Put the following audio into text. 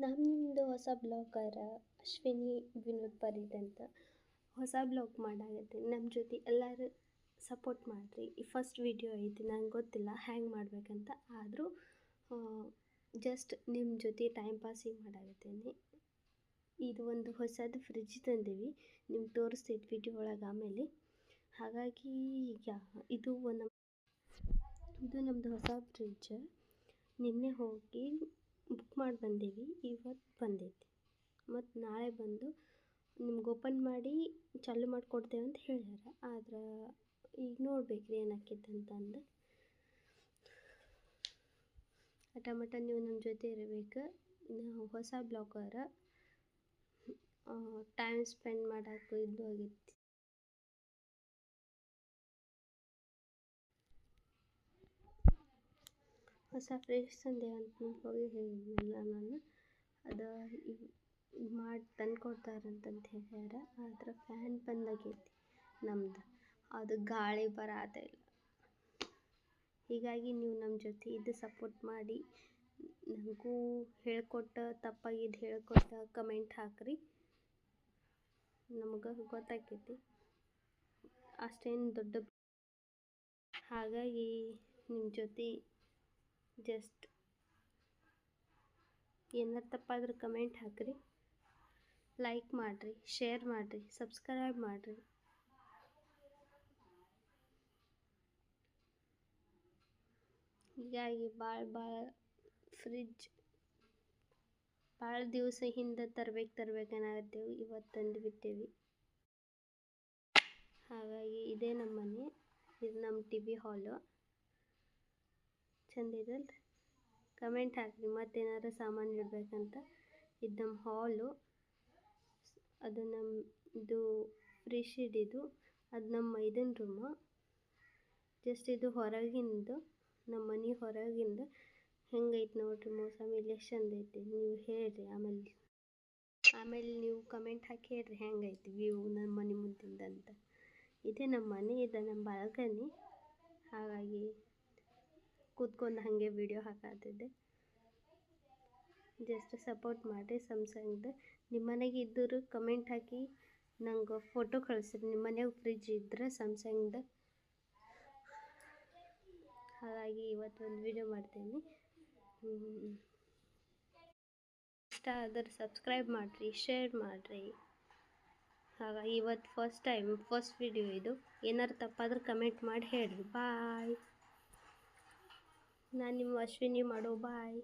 ನಮ್ಮದು ಹೊಸ ಬ್ಲಾಗರ ಅಶ್ವಿನಿ ವಿನೋದ್ ಪರಿದ್ ಅಂತ ಹೊಸ ಬ್ಲಾಗ್ ಮಾಡಾಗತ್ತೆ. ನಮ್ಮ ಜೊತೆ ಎಲ್ಲರೂ ಸಪೋರ್ಟ್ ಮಾಡಿರಿ. ಈ ಫಸ್ಟ್ ವಿಡಿಯೋ ಐತಿ, ನಂಗೆ ಗೊತ್ತಿಲ್ಲ ಹ್ಯಾಂಗೆ ಮಾಡಬೇಕಂತ. ಆದರೂ ಜಸ್ಟ್ ನಿಮ್ಮ ಜೊತೆ ಟೈಮ್ ಪಾಸಿಂಗ್ ಮಾಡಾಗತ್ತೇನೆ. ಇದು ಒಂದು ಹೊಸದು ಫ್ರಿಡ್ಜ್ ತಂದೀವಿ, ನಿಮ್ಗೆ ತೋರಿಸ್ತಿದ್ದು ವಿಡಿಯೋ ಒಳಗೆ ಆಮೇಲೆ. ಹಾಗಾಗಿ ಈಗ ಇದು ನಮ್ಮದು ಹೊಸ ಫ್ರಿಡ್ಜ್. ನಿನ್ನೆ ಹೋಗಿ ಬುಕ್ ಮಾಡಿ ಬಂದೀವಿ, ಇವತ್ತು ಬಂದೈತಿ. ಮತ್ತು ನಾಳೆ ಬಂದು ನಿಮ್ಗೆ ಓಪನ್ ಮಾಡಿ ಚಾಲೂ ಮಾಡಿಕೊಡ್ತೇವೆ ಅಂತ ಹೇಳ್ಯಾರ. ಆದ್ರೆ ಈಗ ನೋಡ್ಬೇಕು ರೀ ಏನಾಕೈತೆ ಅಂತಂದು. ಟಮಟ ನೀವು ನಮ್ಮ ಜೊತೆ ಇರಬೇಕು. ನಾವು ಹೊಸ ಬ್ಲಾಗರ, ಟೈಮ್ ಸ್ಪೆಂಡ್ ಮಾಡೋಕೆ ಇದು ಆಗೈತಿ. ಹೊಸ ಫ್ರಿಡ್ಜ್ ತಂದೇವೆ ಅಂತ ನಿಮ್ಗೆ ಹೋಗಿ ಹೇಳಿದ್ನಲ್ಲ ನಾನು. ಅದು ಮಾಡಿ ತಂದು ಕೊಡ್ತಾರಂತಂತ ಹೇಳ್ಯಾರ. ಆದ್ರೆ ಫ್ಯಾನ್ ಬಂದಾಗೈತಿ ನಮ್ದು, ಅದು ಗಾಳಿ ಬರದೇ ಇಲ್ಲ. ಹೀಗಾಗಿ ನೀವು ನಮ್ಮ ಜೊತೆ ಇದು ಸಪೋರ್ಟ್ ಮಾಡಿ, ನನಗೂ ಹೇಳ್ಕೊಟ್ಟು ತಪ್ಪಾಗಿದ್ದು ಹೇಳ್ಕೊಟ್ಟು ಕಮೆಂಟ್ ಹಾಕಿರಿ, ನಮಗೆ ಗೊತ್ತಾಗ್ತೈತಿ. ಅಷ್ಟೇನು ದೊಡ್ಡ ಹಾಗಾಗಿ ನಿಮ್ಮ ಜೊತೆ ಜಸ್ಟ್ ಏನಾರು ತಪ್ಪಾದ್ರೆ ಕಮೆಂಟ್ ಹಾಕಿರಿ, ಲೈಕ್ ಮಾಡಿರಿ, ಶೇರ್ ಮಾಡಿರಿ, ಸಬ್ಸ್ಕ್ರೈಬ್ ಮಾಡಿರಿ. ಹೀಗಾಗಿ ಭಾಳ ಫ್ರಿಡ್ಜ್ ಭಾಳ ದಿವಸ ಹಿಂದೆ ತರ್ಬೇಕನ್ನಾಗತ್ತೇವೆ, ಇವತ್ತು ತಂದು ಬಿಟ್ಟೇವಿ. ಹಾಗಾಗಿ ಇದೇ ನಮ್ಮ ಮನೆ, ಇದು ನಮ್ಮ TV ಹಾಲು. ಚಂದ ಇದಲ್ರಿ? ಕಮೆಂಟ್ ಹಾಕಿರಿ ಮತ್ತೇನಾದ್ರು ಸಾಮಾನು ಇಡಬೇಕಂತ. ಇದು ನಮ್ಮ ಹಾಲು, ಅದು ನಮ್ಮದು ಫ್ರಿಶ್ ಹಿಡಿದು, ಅದು ನಮ್ಮ ಮೈದನ ರೂಮು. ಜಸ್ಟ್ ಇದು ಹೊರಗಿಂದು, ನಮ್ಮ ಮನೆ ಹೊರಗಿಂದು. ಹೆಂಗೈತೆ ನೋಡ್ರಿ ಮೌಸಮ್, ಇಲ್ಲಿ ಎಷ್ಟು ಚಂದ ಐತಿ ನೀವು ಹೇಳ್ರಿ. ಆಮೇಲೆ ನೀವು ಕಮೆಂಟ್ ಹಾಕಿ ಹೇಳ್ರಿ ಹೆಂಗೈತಿ ವ್ಯೂ ನಮ್ಮ ಮನೆ ಮುಂದಿಂದ ಅಂತ. ಇದೇ ನಮ್ಮ ಮನೆ, ಇದೆ ನಮ್ಮ ಬಾಲ್ಕನಿ. ಹಾಗಾಗಿ ಕೂತ್ಕೊಂಡು ಹಾಗೆ ವಿಡಿಯೋ ಹಾಕತ್ತಿದ್ದೆ. ಜಸ್ಟ್ ಸಪೋರ್ಟ್ ಮಾಡಿರಿ. ಸ್ಯಾಮ್ಸಂಗ್ದು ನಿಮ್ಮ ಮನೆಗೆ ಇದ್ದರೂ ಕಮೆಂಟ್ ಹಾಕಿ ನಂಗೆ ಫೋಟೋ ಕಳಿಸ್ರಿ, ನಿಮ್ಮ ಮನೆಯಾಗ ಫ್ರಿಡ್ಜ್ ಇದ್ರೆ ಸ್ಯಾಮ್ಸಂಗ್ದು. ಹಾಗಾಗಿ ಇವತ್ತು ಒಂದು ವಿಡಿಯೋ ಮಾಡ್ತೀನಿ. ಇಷ್ಟ ಆದರೆ ಸಬ್ಸ್ಕ್ರೈಬ್ ಮಾಡಿರಿ, ಶೇರ್ ಮಾಡಿರಿ. ಹಾಗಾಗಿ ಇವತ್ತು ಫಸ್ಟ್ ವಿಡಿಯೋ ಇದು. ಏನಾರು ತಪ್ಪಾದ್ರೆ ಕಮೆಂಟ್ ಮಾಡಿ ಹೇಳ್ರಿ. ಬಾಯ್. ನಾನು ನಿಮ್ಮ ಅಶ್ವಿನಿ ಮಾಡೋ ಬಾಯ್.